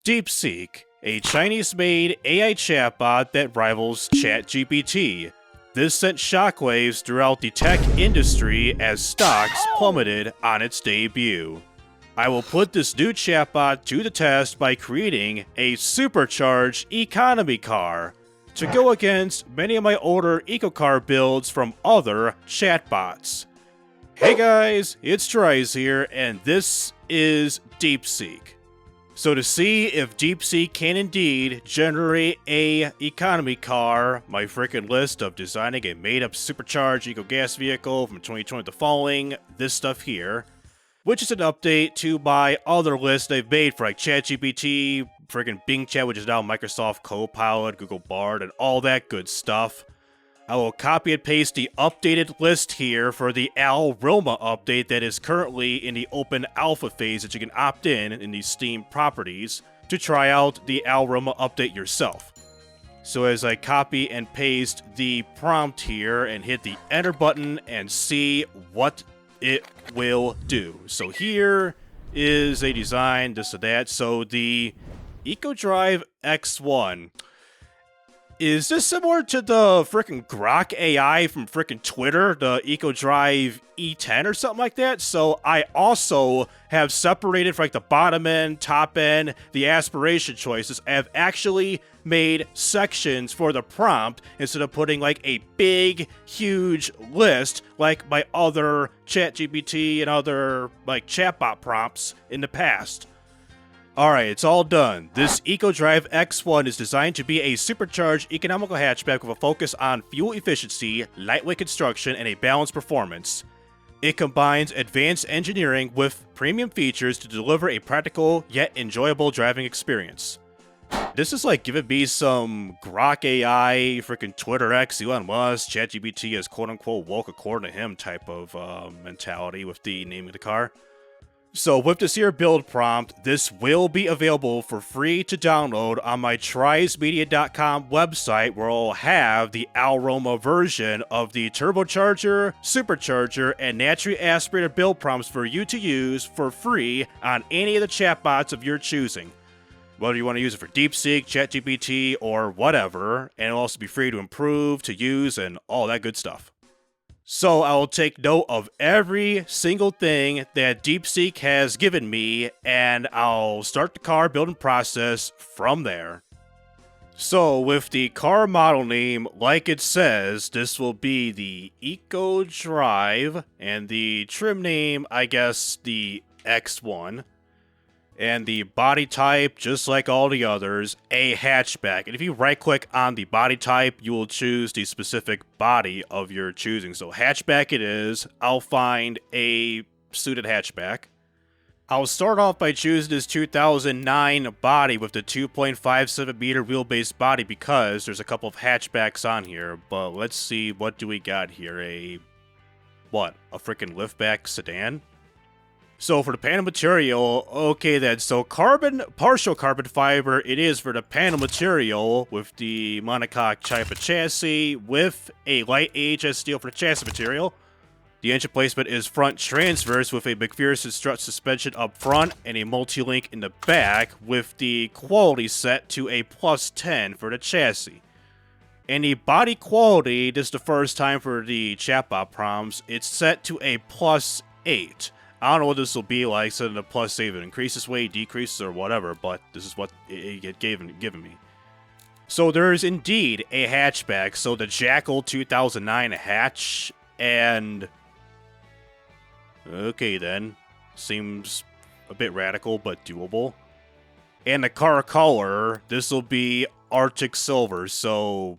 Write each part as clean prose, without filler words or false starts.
DeepSeek, a Chinese-made AI chatbot that rivals ChatGPT. This sent shockwaves throughout the tech industry as stocks plummeted on its debut. I will put this new chatbot to the test by creating a supercharged economy car to go against many of my older eco-car builds from other chatbots. Hey guys, it's TRIZE here, and this is DeepSeek. So to see if DeepSeek can indeed generate a economy car, my frickin' list of designing a made-up supercharged eco-gas vehicle from 2020 to following, this stuff here, which is an update to my other list I've made for like ChatGPT, frickin' Bing Chat, which is now Microsoft CoPilot, Google Bard, and all that good stuff. I will copy and paste the updated list here for the Alroma update that is currently in the open alpha phase that you can opt in the Steam properties to try out the Alroma update yourself. So as I copy and paste the prompt here and hit the enter button and see what it will do. So here is a design, this or that. So the DeepSeek X1. Is this similar to the frickin' Grok AI from frickin' Twitter, the DeepSeek E10 or something like that? So I also have separated for like the bottom end, top end, the aspiration choices. I have actually made sections for the prompt instead of putting like a big, huge list like my other ChatGPT and other like chatbot prompts in the past. Alright, it's all done. This DeepSeek X1 is designed to be a supercharged economical hatchback with a focus on fuel efficiency, lightweight construction, and a balanced performance. It combines advanced engineering with premium features to deliver a practical yet enjoyable driving experience. This is like giving me some Grok AI, freaking Twitter X, Elon Musk, ChatGPT as quote-unquote woke according to him type of mentality with the name of the car. So with this here build prompt, this will be available for free to download on my TRIZEmedia.com website, where I'll have the Alroma version of the turbocharger, supercharger, and naturally aspirated build prompts for you to use for free on any of the chatbots of your choosing. Whether you want to use it for DeepSeek, ChatGPT, or whatever, and it'll also be free to improve, to use, and all that good stuff. So I will take note of every single thing that DeepSeek has given me, and I'll start the car building process from there. So with the car model name, like it says, this will be the DeepSeek, and the trim name, I guess, the X1. And the body type, just like all the others, a hatchback. And if you right-click on the body type, you will choose the specific body of your choosing. So hatchback it is. I'll find a suited hatchback. I'll start off by choosing this 2009 body with the 2.57 meter wheelbase body because there's a couple of hatchbacks on here. But let's see, what do we got here? A freaking liftback sedan? So for the panel material, okay then, so partial carbon fiber it is for the panel material with the monocoque type of chassis with a light AHS steel for the chassis material. The engine placement is front transverse with a McPherson strut suspension up front and a multi-link in the back with the quality set to a +10 for the chassis. And the body quality, this is the first time for the chatbot prompts, it's set to a +8. I don't know what this will be like, setting a +8, it increases weight, decreases, or whatever, but this is what it given me. So there is indeed a hatchback, so the Jackal 2009 hatch, and... okay then, seems a bit radical, but doable. And the car color, this will be Arctic Silver, so...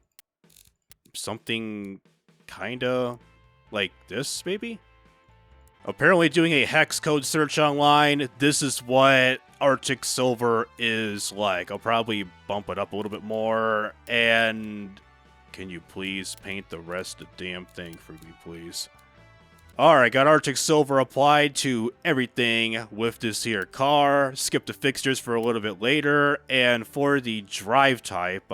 something kinda like this, maybe? Apparently doing a hex code search online, this is what Arctic Silver is like. I'll probably bump it up a little bit more, and can you please paint the rest of the damn thing for me, please? Alright, got Arctic Silver applied to everything with this here car. Skip the fixtures for a little bit later, and for the drive type,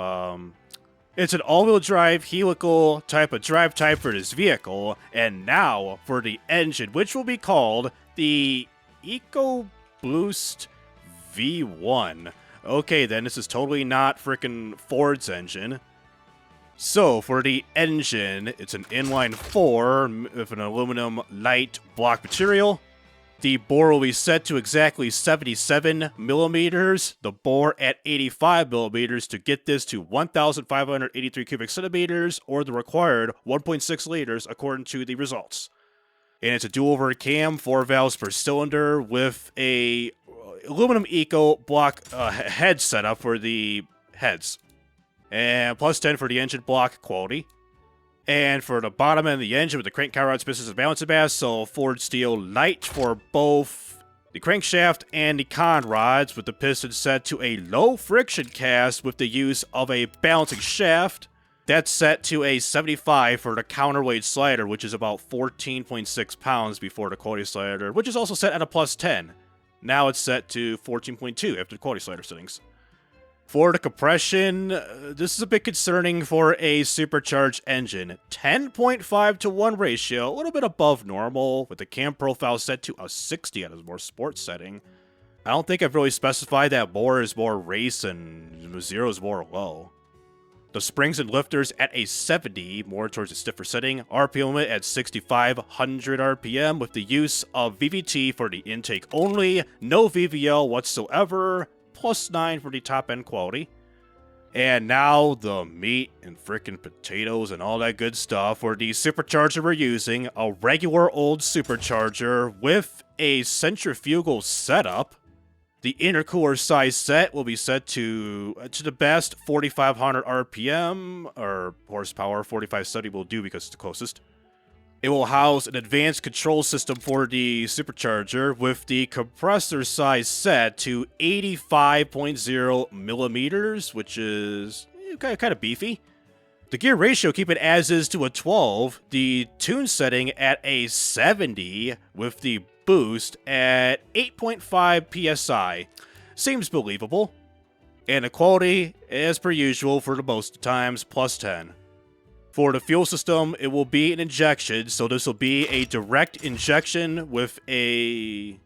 it's an all-wheel drive helical type of drive type for this vehicle, and now for the engine, which will be called the EcoBoost V1. Okay, then this is totally not frickin' Ford's engine. So, for the engine, it's an inline 4 with an aluminum light block material. The bore will be set to exactly 77 millimeters, the bore at 85 millimeters to get this to 1,583 cubic centimeters, or the required 1.6 liters according to the results. And it's a dual over cam, 4 valves per cylinder, with a aluminum eco block head setup for the heads. And plus 10 for the engine block quality. And for the bottom end of the engine with the crank cow rods, pistons, and balancing bass, so Ford steel light for both the crankshaft and the con rods, with the piston set to a low friction cast with the use of a balancing shaft. That's set to a 75 for the counterweight slider, which is about 14.6 pounds before the quality slider, which is also set at a plus 10. Now it's set to 14.2 after the quality slider settings. For the compression, this is a bit concerning for a supercharged engine. 10.5 to 1 ratio, a little bit above normal, with the cam profile set to a 60 at a more sports setting. I don't think I've really specified that bore is more race and 0 is more low. The springs and lifters at a 70, more towards a stiffer setting. RPM limit at 6,500 RPM with the use of VVT for the intake only. No VVL whatsoever. Plus 9 for the top end quality. And now the meat and frickin' potatoes and all that good stuff. For the supercharger we're using, a regular old supercharger with a centrifugal setup. The intercooler size set will be set to the best 4,500 RPM, or horsepower. 4,570 will do because it's the closest. It will house an advanced control system for the supercharger with the compressor size set to 85.0 millimeters, which is kind of beefy. The gear ratio, keep it as is to a 12. The tune setting at a 70 with the boost at 8.5 psi. Seems believable. And the quality, as per usual for the most times, plus 10. For the fuel system, it will be an injection, so this will be a direct injection with a...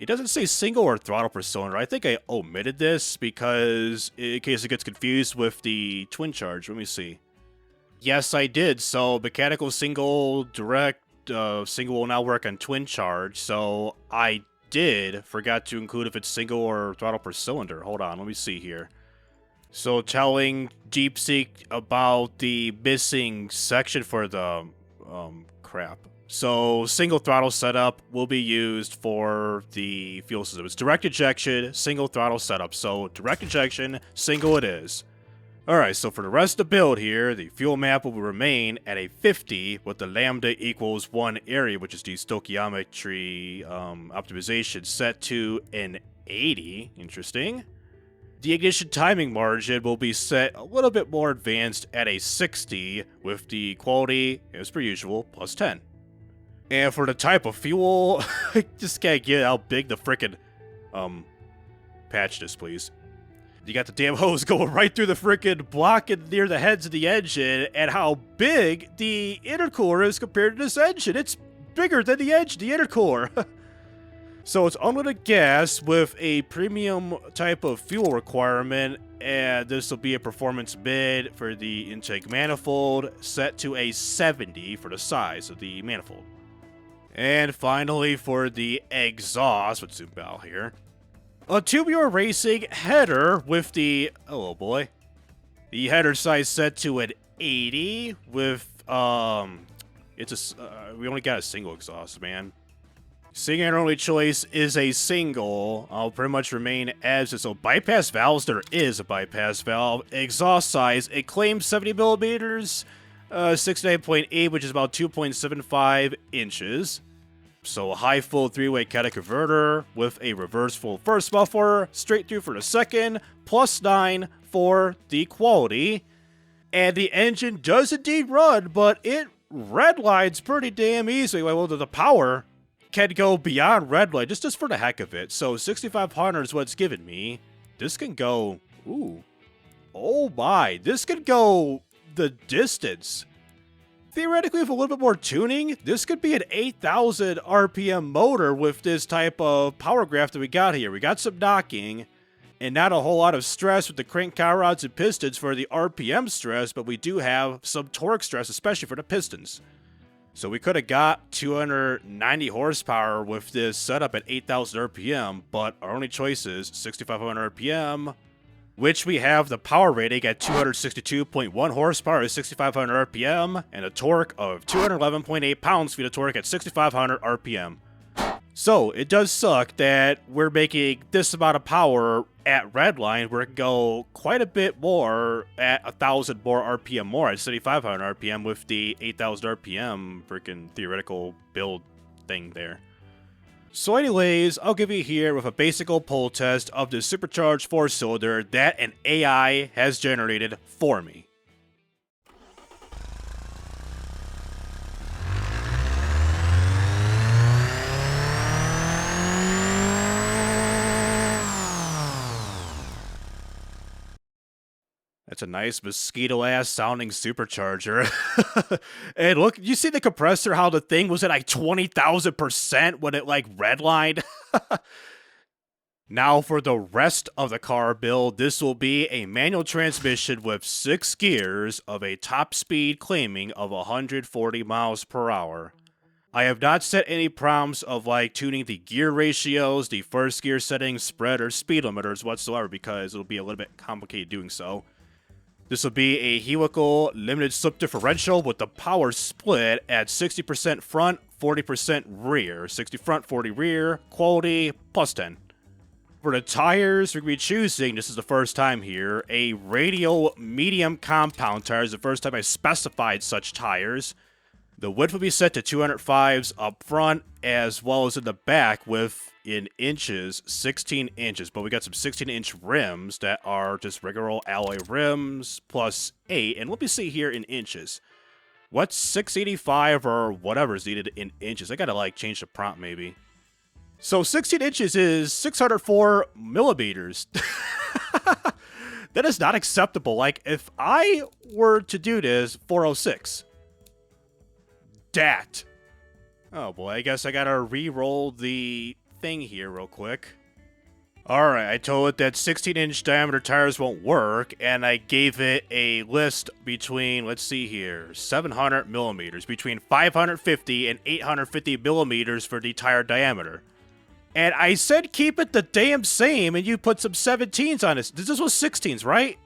It doesn't say single or throttle per cylinder. I think I omitted this because in case it gets confused with the twin charge. Let me see. Yes, I did. So mechanical single, direct single will now work on twin charge. So I forgot to include if it's single or throttle per cylinder. Hold on, let me see here. So telling DeepSeek about the missing section for the crap. So single throttle setup will be used for the fuel system. It's direct injection, single throttle setup. So direct injection, single it is. Alright, so for the rest of the build here, the fuel map will remain at a 50 with the lambda equals 1 area, which is the stoichiometry optimization, set to an 80. Interesting. The ignition timing margin will be set a little bit more advanced at a 60 with the quality, as per usual, plus 10. And for the type of fuel, I just can't get how big the frickin' patch this, please. You got the damn hose going right through the frickin' block and near the heads of the engine, and how big the intercooler is compared to this engine. It's bigger than the intercooler. So it's unleaded gas with a premium type of fuel requirement, and this will be a performance mid for the intake manifold, set to a 70 for the size of the manifold. And finally, for the exhaust, let's zoom out here. A Tubular Racing header with the, oh boy, the header size set to an 80 with, it's a, we only got a single exhaust, man. Seeing our only choice is a single. I'll pretty much remain as is. So bypass valves, there is a bypass valve. Exhaust size, it claims 70 millimeters, 69.8, which is about 2.75 inches. So a high full 3-way cata converter with a reverse full first muffler, straight through for the second, plus 9 for the quality. And the engine does indeed run, but it redlines pretty damn easily. Well, the power can go beyond redline, just for the heck of it. So 6,500 is what it's given me. This can go, ooh, oh my, this can go the distance. Theoretically, with a little bit more tuning, this could be an 8,000 RPM motor with this type of power graph that we got here. We got some knocking, And not a whole lot of stress with the crank cowl rods and pistons for the RPM stress, but we do have some torque stress, especially for the pistons. So we could have got 290 horsepower with this setup at 8,000 RPM, but our only choice is 6,500 RPM, which we have the power rating at 262.1 horsepower at 6,500 RPM, and a torque of 211.8 pounds-feet of torque at 6,500 RPM. So, it does suck that we're making this amount of power at redline, where it can go quite a bit more at 1,000 more RPM more at 7,500 RPM with the 8,000 RPM freaking theoretical build thing there. So anyways, I'll give you here with a basic old pull test of the supercharged 4-cylinder that an AI has generated for me. That's a nice mosquito-ass sounding supercharger. And look, you see the compressor, how the thing was at like 20,000% when it like redlined? Now for the rest of the car build, this will be a manual transmission with 6 gears of a top speed claiming of 140 miles per hour. I have not set any prompts of like tuning the gear ratios, the first gear settings, spread, or speed limiters whatsoever because it'll be a little bit complicated doing so. This will be a helical limited slip differential with the power split at 60% front, 40% rear. 60 front, 40 rear, quality, plus 10. For the tires, we're going to be choosing, this is the first time here, a radial medium compound tires. The first time I specified such tires. The width will be set to 205s up front, as well as in the back with, in inches, 16 inches. But we got some 16-inch rims that are just regular old alloy rims, plus 8. And let me see here in inches. What's 685 or whatever is needed in inches? I gotta, like, change the prompt, maybe. So 16 inches is 604 millimeters. That is not acceptable. Like, if I were to do this, 406. Dat. Oh boy, I guess I gotta re-roll the thing here real quick. Alright, I told it that 16-inch diameter tires won't work, and I gave it a list between, let's see here, 700 millimeters, between 550 and 850 millimeters for the tire diameter. And I said keep it the damn same, and you put some 17s on it. This was 16s, right?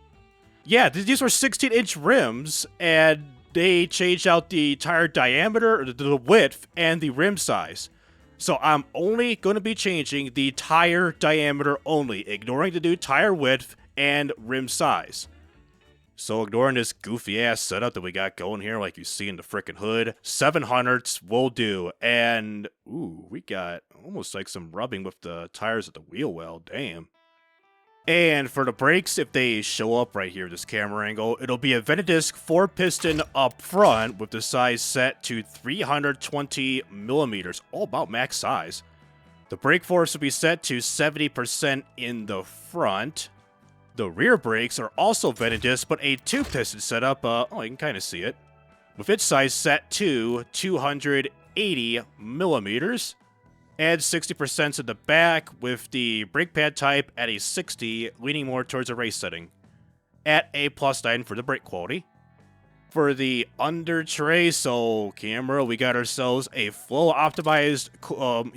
Yeah, these were 16-inch rims, and they changed out the tire diameter, the width, and the rim size. So I'm only going to be changing the tire diameter only, ignoring the new tire width and rim size. So ignoring this goofy ass setup that we got going here, like you see in the frickin' hood, 700s will do. And, ooh, we got almost like some rubbing with the tires at the wheel well, damn. And for the brakes, if they show up right here, this camera angle, it'll be a Venedisc 4-piston up front with the size set to 320 millimeters, all about max size. The brake force will be set to 70% in the front. The rear brakes are also Venedisc, but a 2-piston setup, oh, you can kind of see it, with its size set to 280 millimeters. And 60% in the back with the brake pad type at a 60, leaning more towards a race setting. At a +9 for the brake quality. For the under tray, so camera, we got ourselves a flow optimized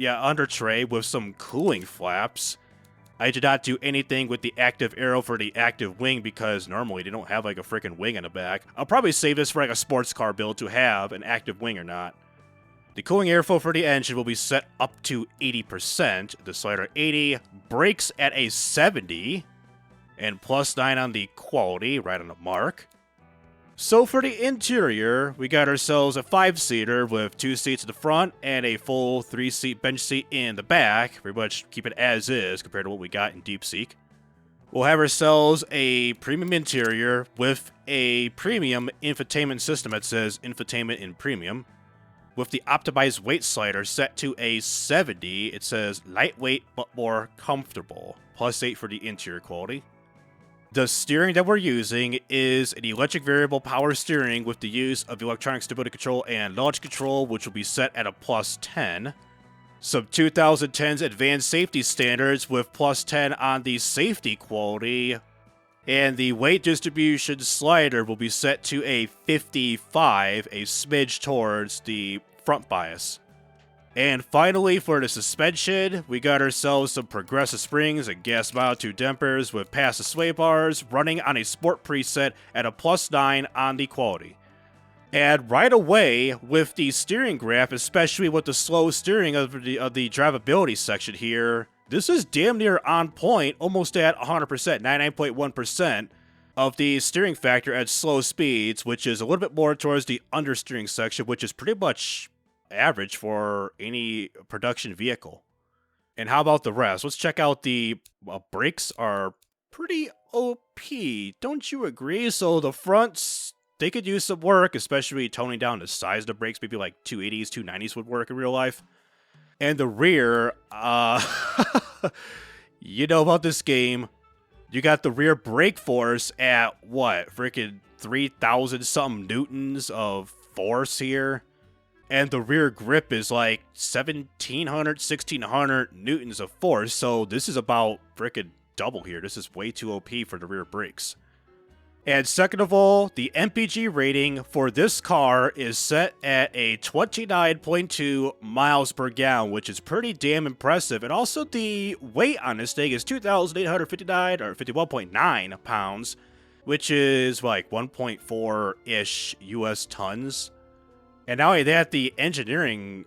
under tray with some cooling flaps. I did not do anything with the active arrow for the active wing because normally they don't have like a freaking wing in the back. I'll probably save this for like a sports car build to have an active wing or not. The cooling airflow for the engine will be set up to 80%, the slider 80, brakes at a 70, and +9 on the quality, right on the mark. So for the interior, we got ourselves a 5-seater with 2 seats in the front and a full 3-seat bench seat in the back. Pretty much keep it as is compared to what we got in DeepSeek. We'll have ourselves a premium interior with a premium infotainment system that says infotainment in premium. With the optimized weight slider set to a 70, it says lightweight but more comfortable. +8 for the interior quality. The steering that we're using is an electric variable power steering with the use of electronic stability control and launch control, which will be set at a +10. some 2010's advanced safety standards with +10 on the safety quality, and the weight distribution slider will be set to a 55, a smidge towards the front bias. And finally, for the suspension, we got ourselves some progressive springs and gas mile-2 dampers with passive sway bars running on a sport preset at a +9 on the quality. And right away, with the steering graph, especially with the slow steering of the drivability section here, this is damn near on point, almost at 100%, 99.1% of the steering factor at slow speeds, which is a little bit more towards the understeering section, which is pretty much average for any production vehicle. And how about the rest? Let's check out the brakes are pretty OP, don't you agree? So the fronts, they could use some work, especially toning down the size of the brakes. Maybe like 280s, 290s would work in real life. And the rear, you know about this game. You got the rear brake force at what? Freaking 3,000 something newtons of force here. And the rear grip is like 1,700, 1,600 newtons of force. So this is about freaking double here. This is way too OP for the rear brakes. And second of all, the MPG rating for this car is set at a 29.2 miles per gallon, which is pretty damn impressive. And also the weight on this thing is 2,859 or 51.9 pounds, which is like 1.4-ish US tons. And not only that, the engineering,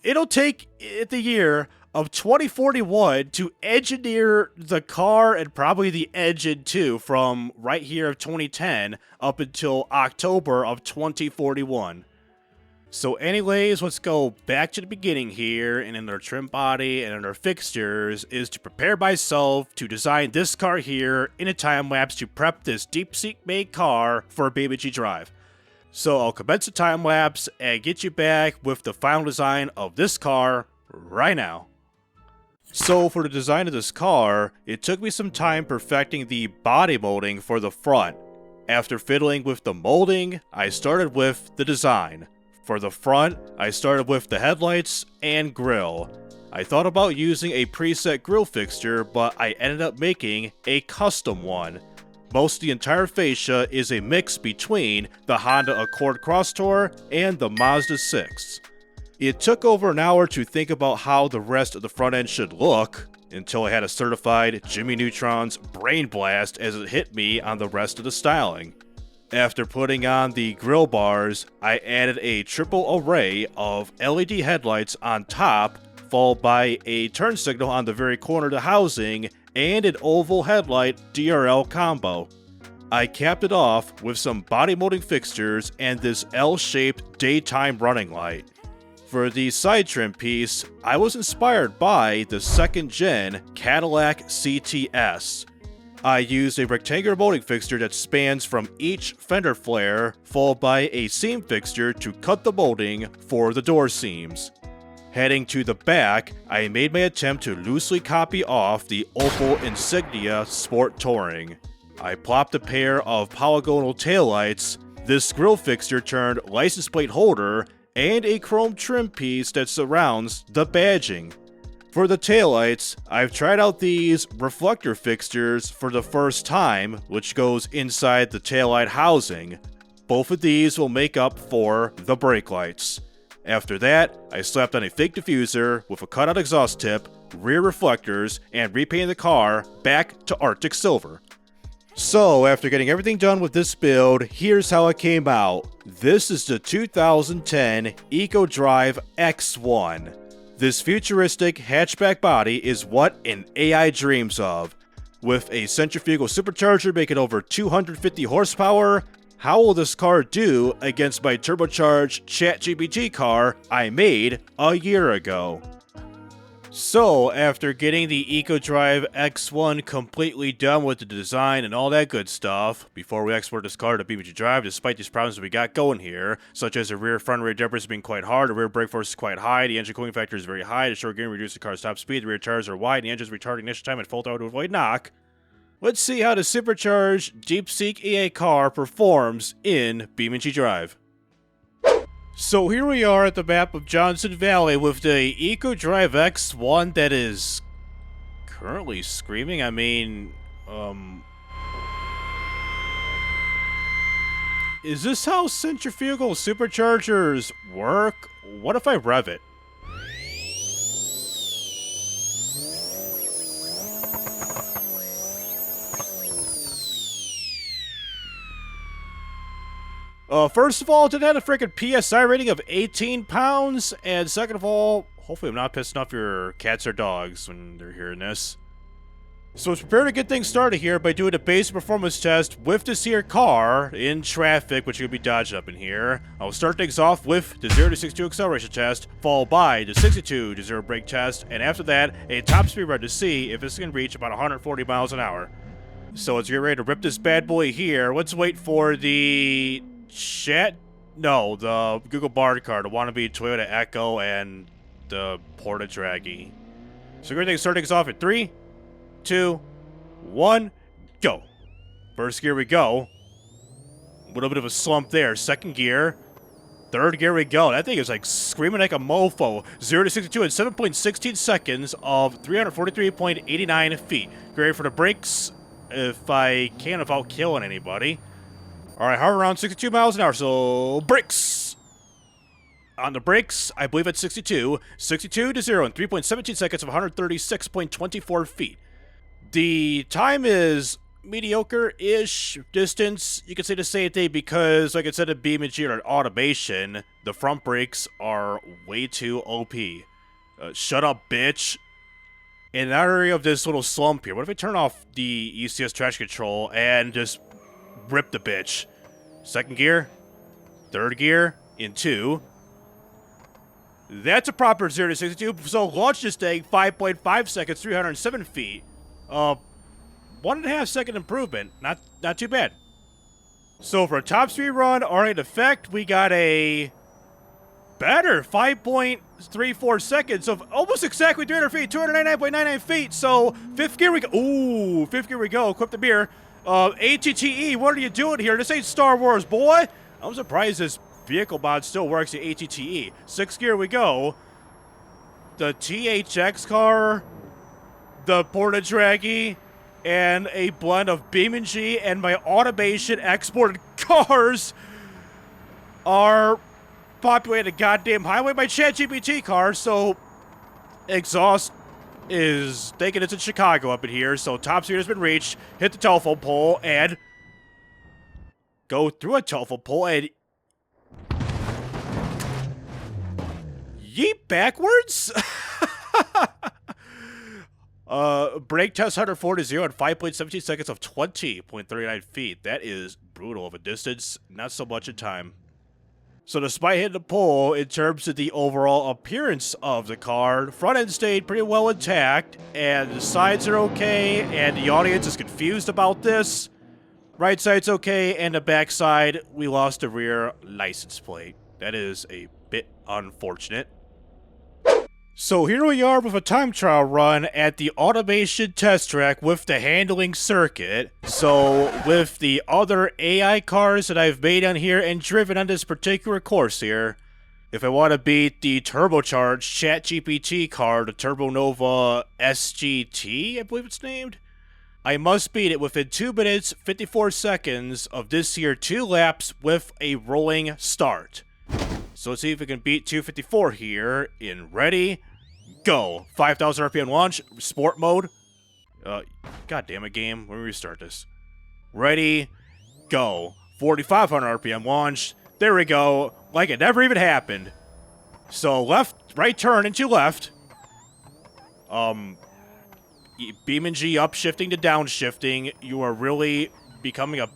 it'll take the year of 2041 to engineer the car and probably the engine too, from right here of 2010 up until October of 2041. So anyways, let's go back to the beginning here, and in our trim body and in our fixtures is to prepare myself to design this car here in a time lapse to prep this DeepSeek made car for BeamNG.drive. So I'll commence the time lapse and get you back with the final design of this car right now. So for the design of this car, it took me some time perfecting the body molding for the front. After fiddling with the molding, I started with the design. For the front, I started with the headlights and grille. I thought about using a preset grille fixture, but I ended up making a custom one. Most of the entire fascia is a mix between the Honda Accord Crosstour and the Mazda 6. It took over an hour to think about how the rest of the front end should look, until I had a certified Jimmy Neutron's brain blast as it hit me on the rest of the styling. After putting on the grille bars, I added a triple array of LED headlights on top, followed by a turn signal on the very corner of the housing, and an oval headlight DRL combo. I capped it off with some body molding fixtures and this L-shaped daytime running light. For the side trim piece, I was inspired by the 2nd gen Cadillac CTS. I used a rectangular molding fixture that spans from each fender flare, followed by a seam fixture to cut the molding for the door seams. Heading to the back, I made my attempt to loosely copy off the Opel Insignia Sport Touring. I plopped a pair of polygonal taillights, this grille fixture turned license plate holder, and a chrome trim piece that surrounds the badging. For the taillights, I've tried out these reflector fixtures for the first time, which goes inside the taillight housing. Both of these will make up for the brake lights. After that, I slapped on a fake diffuser with a cutout exhaust tip, rear reflectors, and repainted the car back to Arctic Silver. So, after getting everything done with this build, here's how it came out. This is the 2010 EcoDrive X1. This futuristic hatchback body is what an AI dreams of. With a centrifugal supercharger making over 250 horsepower, how will this car do against my turbocharged ChatGPT car I made a year ago? So, after getting the EcoDrive X1 completely done with the design and all that good stuff, before we export this car to BeamNG.drive, despite these problems we got going here, such as the rear front and rear dampers being quite hard, the rear brake force is quite high, the engine cooling factor is very high, the short gearing reduces the car's top speed, the rear tires are wide, and the engine's retarding ignition time at full throttle to avoid knock. Let's see how the supercharged DeepSeek EA car performs in BeamNG.drive. So here we are at the map of Johnson Valley with the EcoDrive X1 that is currently screaming. I mean, is this how centrifugal superchargers work? What if I rev it? First of all, it had a freaking PSI rating of 18 pounds, and second of all, hopefully I'm not pissing off your cats or dogs when they're hearing this. So let's prepare to get things started here by doing a basic performance test with this here car in traffic, which you'll be dodging up in here. I'll start things off with the 0 to 62 acceleration test, followed by the 62 to 0 brake test, and after that, a top speed run to see if it's going to reach about 140 miles an hour. So let's get ready to rip this bad boy here. Let's wait for the the Google Bard car, the wannabe Toyota Echo, and the Porta Draggy. So we're going to start things off at 3, 2, 1, go. First gear we go. A little bit of a slump there. Second gear. Third gear we go. That thing is like screaming like a mofo. 0 to 62 in 7.16 seconds of 343.89 feet. Great for the brakes if I can without killing anybody. Alright, hover around 62 miles an hour, so brakes! On the brakes, I believe it's 62. 62 to 0 in 3.17 seconds of 136.24 feet. The time is mediocre-ish distance. You can say the same thing because, like I said in BeamNG or automation, the front brakes are way too OP. Shut up, bitch. In that area of this little slump here, what if I turn off the ECS traction control and just rip the bitch? Second gear, third gear, in 2. That's a proper 0 to 62. So launch this thing, 5.5 seconds, 307 feet. 1.5 second improvement. Not too bad. So for a top speed run, alright, effect, we got a better 5.34 seconds of almost exactly 300 feet, 299.99 feet. So fifth gear we go. Ooh, fifth gear we go. Equip the beer. ATTE, what are you doing here? This ain't Star Wars, boy! I'm surprised this vehicle mod still works at ATTE. Sixth gear we go. The THX car, the Porta Draggy, and a blend of BeamNG and my automation exported cars are populating a goddamn highway. My ChatGPT car, so exhaust is thinking it's in Chicago up in here, so top speed has been reached. Hit the telephone pole and go through a telephone pole and yeet backwards. Brake test 104 to 0 in 5.17 seconds of 20.39 feet. That is brutal of a distance, not so much in time. So despite hitting the pole, in terms of the overall appearance of the car, front end stayed pretty well intact, and the sides are okay, and the audience is confused about this. Right side's okay, and the back side, we lost the rear license plate. That is a bit unfortunate. So here we are with a time trial run at the automation test track with the handling circuit. So with the other AI cars that I've made on here and driven on this particular course here, if I want to beat the turbocharged ChatGPT car, the TurboNova SGT, I believe it's named, I must beat it within 2 minutes, 54 seconds of this here 2 laps with a rolling start. So let's see if we can beat 254 here in ready, go. 5,000 RPM launch, sport mode. God damn it, game. Let me restart this. Ready, go. 4,500 RPM launch. There we go. Like it never even happened. So left, right turn into left. BeamNG upshifting to downshifting. You are really becoming a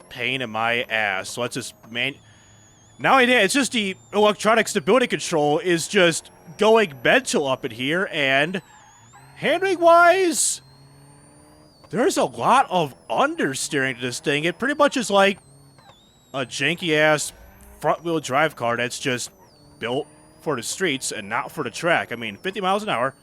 pain in my ass. So let's just Not only that, it's just the electronic stability control is just going mental up in here, and handling-wise, there's a lot of understeering to this thing. It pretty much is like a janky-ass front-wheel drive car that's just built for the streets and not for the track. I mean, 50 miles an hour,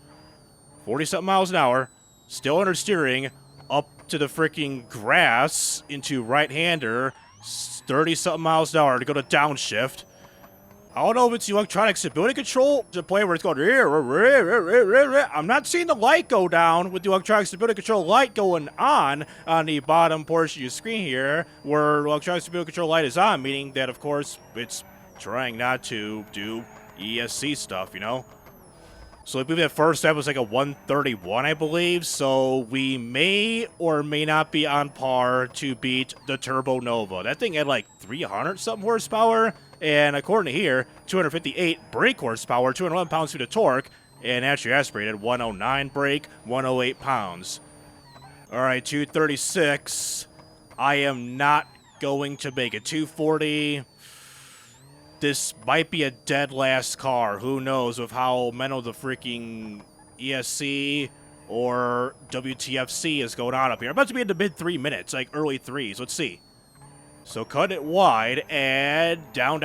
40-something miles an hour, still understeering, up to the freaking grass into right-hander, 30-something miles an hour to go to downshift. I don't know if it's the electronic stability control to the point where it's going. I'm not seeing the light go down with the electronic stability control light going on the bottom portion of your screen here, where electronic stability control light is on, meaning that, of course, it's trying not to do ESC stuff, you know? So I believe that first step was like a 131, I believe, so we may or may not be on par to beat the Turbo Nova. That thing had like 300-something horsepower, and according to here, 258 brake horsepower, 211 pounds-feet of torque, and actually aspirated 109 brake, 108 pounds. Alright, 236. I am not going to make it. 240. This might be a dead last car. Who knows with how mental the freaking ESC or WTFC is going on up here. I'm about to be in the mid 3 minutes, like early 3s. Let's see. So cut it wide and down.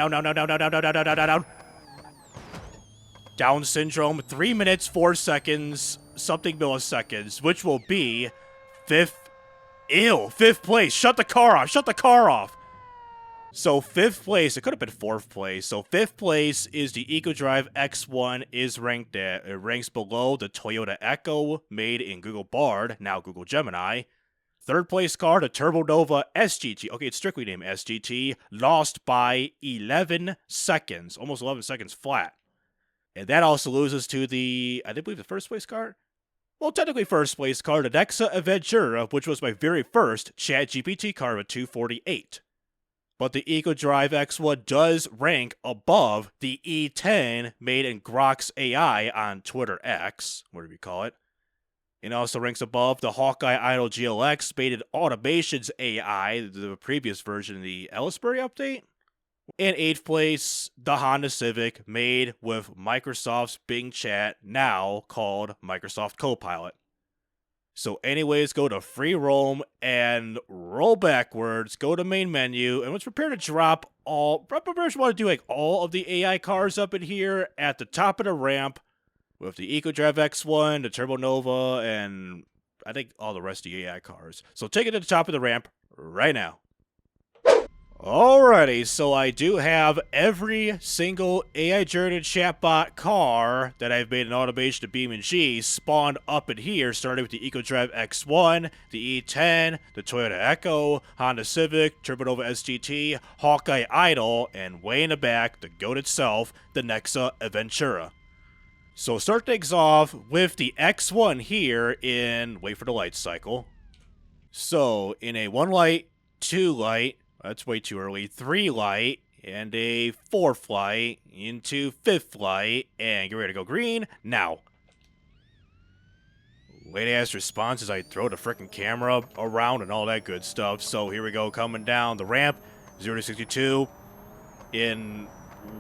Down syndrome, 3 minutes, 4 seconds, something milliseconds, which will be fifth place. Shut the car off. So 5th place, it could have been 4th place. So 5th place is the EcoDrive X1 is ranked at. It ranks below the Toyota Echo made in Google Bard, now Google Gemini. 3rd place car, the Turbo Nova SGT. Okay, it's strictly named SGT. Lost by 11 seconds, almost 11 seconds flat. And that also loses to the, I believe the 1st place car? Well, technically 1st place car, the Nexa Aventura, which was my very first ChatGPT car with 248. But the EcoDrive X1 does rank above the E10 made in Grok's AI on Twitter X, whatever you call it. It also ranks above the Hawkeye Idol GLX made in Automation's AI, the previous version of the Ellisbury update. In 8th place, the Honda Civic made with Microsoft's Bing Chat, now called Microsoft CoPilot. So anyways, go to free roam and roll backwards, go to main menu, and let's prepare to drop all, prepare to want to do like all of the AI cars up in here at the top of the ramp with the EcoDrive X1, the Turbo Nova, and I think all the rest of the AI cars. So take it to the top of the ramp right now. Alrighty, so I do have every single AI-generated chatbot car that I've made in automation of BeamNG spawned up in here, starting with the EcoDrive X1, the E10, the Toyota Echo, Honda Civic, Turbo Nova SGT, Hawkeye Idol, and way in the back, the GOAT itself, the Nexa Aventura. So start things off with the X1 here in, wait for the light cycle. So in a 1 light, 2 light, that's way too early, 3 light, and a 4th light into 5th light, and get ready to go green, now. Late-ass response as I throw the frickin' camera around and all that good stuff. So here we go, coming down the ramp, 0 to 62, in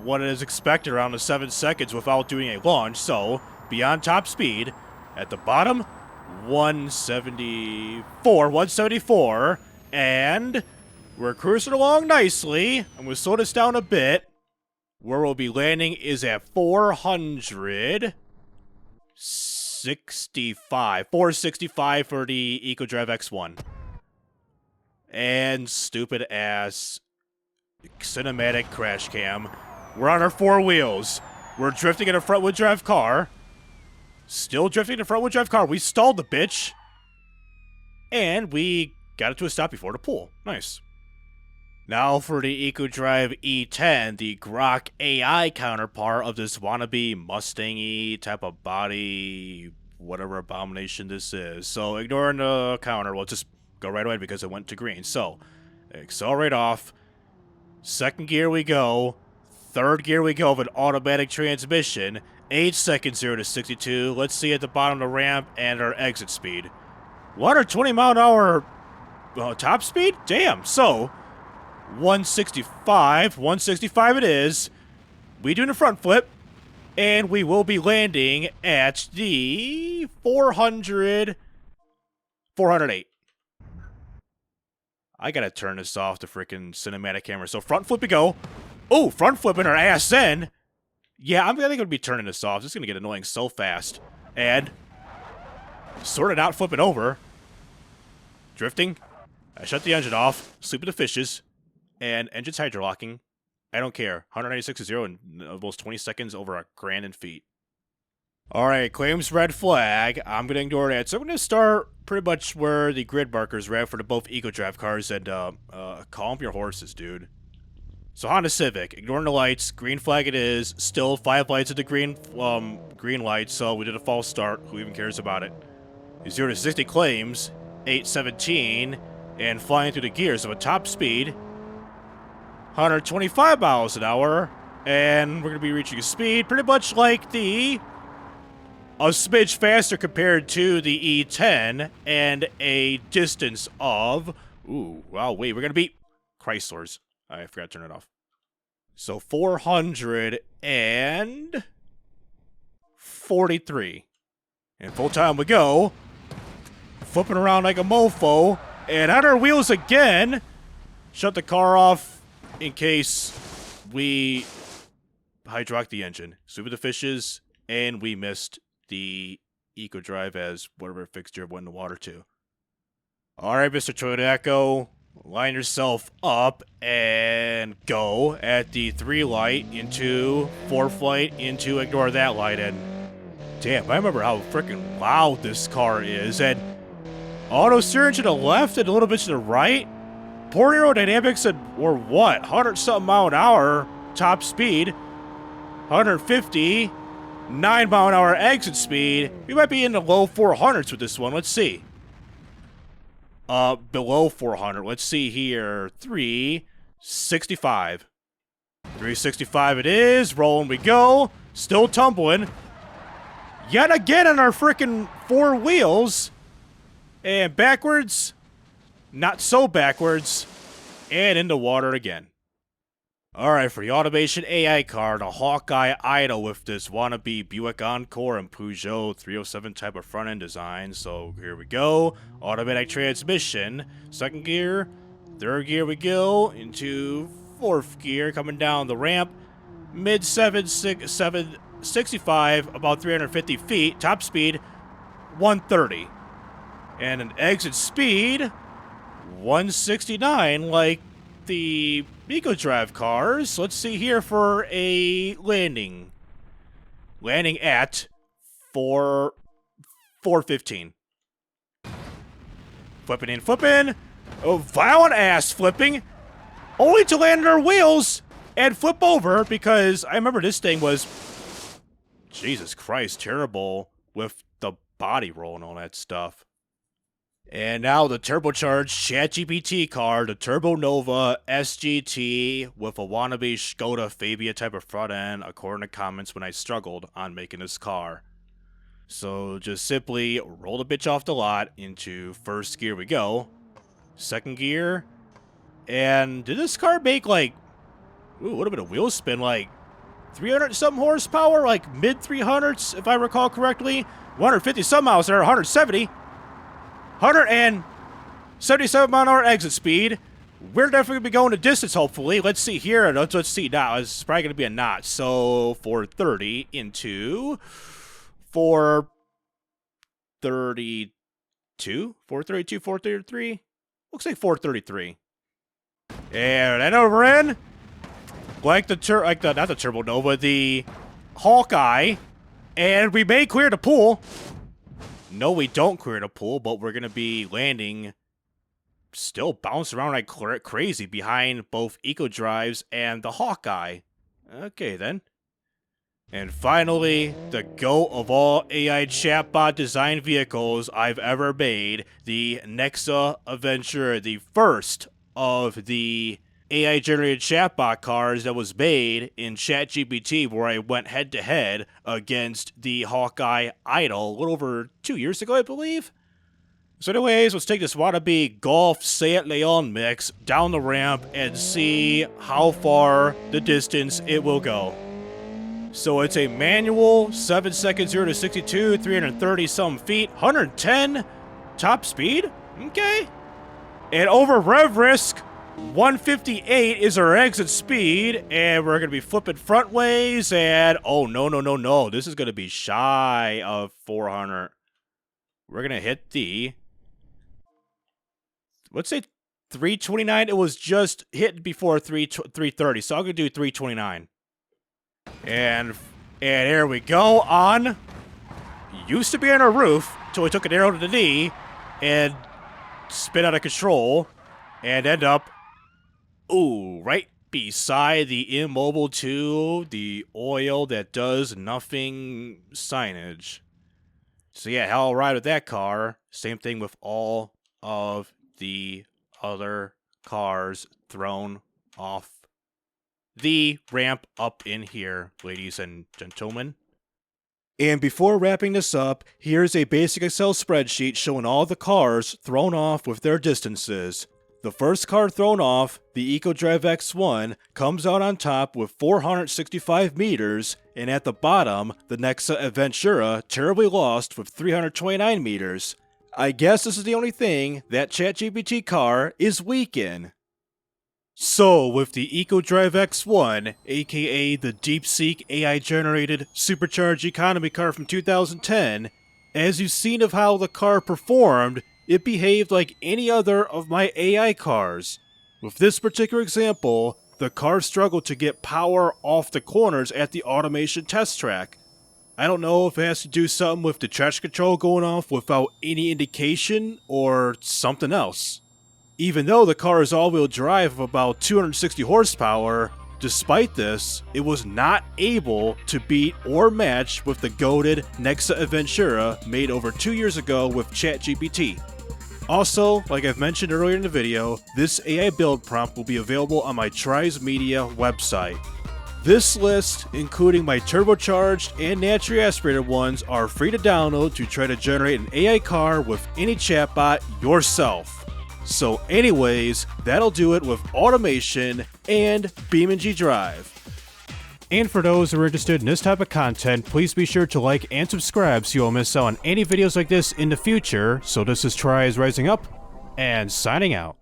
what is expected around the 7 seconds without doing a launch, so beyond top speed, at the bottom, 174, and we're cruising along nicely. I'm going to slow this down a bit. Where we'll be landing is at 465. 465 for the EcoDrive X1. And stupid ass cinematic crash cam. We're on our 4 wheels. We're drifting in a front-wheel drive car. Still drifting in a front-wheel drive car. We stalled the bitch. And we got it to a stop before the pool. Nice. Now for the EcoDrive E10, the Grok AI counterpart of this wannabe Mustang-y type of body, whatever abomination this is. So ignoring the counter, we'll just go right away because it went to green. So accelerate off, 2nd gear we go, 3rd gear we go with an automatic transmission, 8 seconds 0 to 62. Let's see at the bottom of the ramp and our exit speed. 120 mile an hour top speed? Damn, so 165 it is. We do the front flip, and we will be landing at the 408. I gotta turn this off, the freaking cinematic camera. So front flip we go. Oh, front flipping our ass in. Yeah, I think I'm gonna be turning this off. This is gonna get annoying so fast. And sort it out, flipping over. Drifting. I shut the engine off, sleep with the fishes. And engine's hydrolocking. I don't care. 196 to 0 in almost 20 seconds over a grand in feet. Alright, claims red flag. I'm going to ignore that. So I'm going to start pretty much where the grid markers are at for the both eco-drive cars and calm your horses, dude. So Honda Civic, ignoring the lights, green flag it is, still 5 lights at the green light, so we did a false start, who even cares about it. 0 to 60 claims, 817, and flying through the gears of a top speed, 125 miles an hour, and we're going to be reaching a speed pretty much like a smidge faster compared to the E10, and a distance of, ooh, wow, wait, we're going to beat Chryslers. I forgot to turn it off. So 443. And full time we go. Flipping around like a mofo. And on our wheels again. Shut the car off in case we hydraulic the engine. Super the fishes. And we missed the eco drive as whatever fixture went in the water too. Alright, Mr. Toyota Echo. Line yourself up and go at the 3 light into 4th light into ignore that light. And damn, I remember how freaking loud this car is. And auto steering to the left and a little bit to the right. Poor aerodynamics or what? 100 something mile an hour top speed. 150, 9 mile an hour exit speed. We might be in the low 400s with this one. Let's see. Below 400. Let's see here. 365. 365 it is. Rolling we go. Still tumbling. Yet again on our freaking 4 wheels. And backwards. Not so backwards. And into water again. Alright, for the automation AI car, the Hawkeye Idol with this wannabe Buick Encore and Peugeot 307 type of front-end design. So here we go. Automatic transmission. 2nd gear. 3rd gear we go. Into 4th gear. Coming down the ramp. Mid 765. About 350 feet. Top speed. 130. And an exit speed. 169 like the eco-drive cars. Let's see here for a landing. Landing at 415. Flipping in, flipping. Oh, violent ass flipping. Only to land on our wheels and flip over because I remember this thing was, Jesus Christ, terrible with the body roll and all that stuff. And now the turbocharged ChatGPT car, the Turbo Nova SGT with a wannabe Skoda Fabia type of front end, according to comments when I struggled on making this car. So just simply roll the bitch off the lot into 1st gear we go. 2nd gear. And did this car make like, ooh, what a bit of wheel spin, like 300 something horsepower, like mid 300s if I recall correctly. 150 some miles an hour, 170. 177 mile an hour exit speed. We're definitely going to be going the distance, hopefully. Let's see here. Let's see now. It's probably going to be a knot. So 430 into 432. 432, 433. Looks like 433. And I know we're in. Like not the Turbo Nova, the Hawkeye. And we may clear the pool. No, we don't clear the pool, but we're going to be landing, still bouncing around like crazy behind both Eco Drives and the Hawkeye. Okay, then. And finally, the GOAT of all AI chatbot design vehicles I've ever made, the Nexa Adventure, the first of the AI-generated chatbot cars that was made in ChatGPT, where I went head-to-head against the Hawkeye Idol a little over 2 years ago, I believe. So anyways, let's take this wannabe Golf Seat Leon mix down the ramp and see how far the distance it will go. So it's a manual, 7 seconds 0 to 62, 330 some feet, 110 top speed, okay. And over rev risk, 158 is our exit speed, and we're going to be flipping front ways, and oh, no. This is going to be shy of 400. We're going to hit the, let's say 329. It was just hit before 330, so I'm gonna do 329. And here we go on. Used to be on a roof until we took an arrow to the knee and spin out of control and end up, right beside the Immobile 2, the oil that does nothing signage. So yeah, hell of a ride with that car. Same thing with all of the other cars thrown off the ramp up in here, ladies and gentlemen. And before wrapping this up, here's a basic Excel spreadsheet showing all the cars thrown off with their distances. The first car thrown off, the EcoDrive X1, comes out on top with 465 meters, and at the bottom, the Nexa Aventura terribly lost with 329 meters. I guess this is the only thing that ChatGPT car is weak in. So, with the EcoDrive X1, aka the DeepSeek AI-generated supercharged economy car from 2010, as you've seen of how the car performed, it behaved like any other of my AI cars. With this particular example, the car struggled to get power off the corners at the automation test track. I don't know if it has to do something with the traction control going off without any indication or something else. Even though the car is all-wheel drive of about 260 horsepower, despite this, it was not able to beat or match with the goated Nexa Aventura made over 2 years ago with ChatGPT. Also, like I've mentioned earlier in the video, this AI build prompt will be available on my TRIZE Media website. This list, including my turbocharged and naturally aspirated ones, are free to download to try to generate an AI car with any chatbot yourself. So anyways, that'll do it with automation and BeamNG.drive. And for those who are interested in this type of content, please be sure to like and subscribe so you won't miss out on any videos like this in the future. So this is TRIZE Rising Up, and signing out.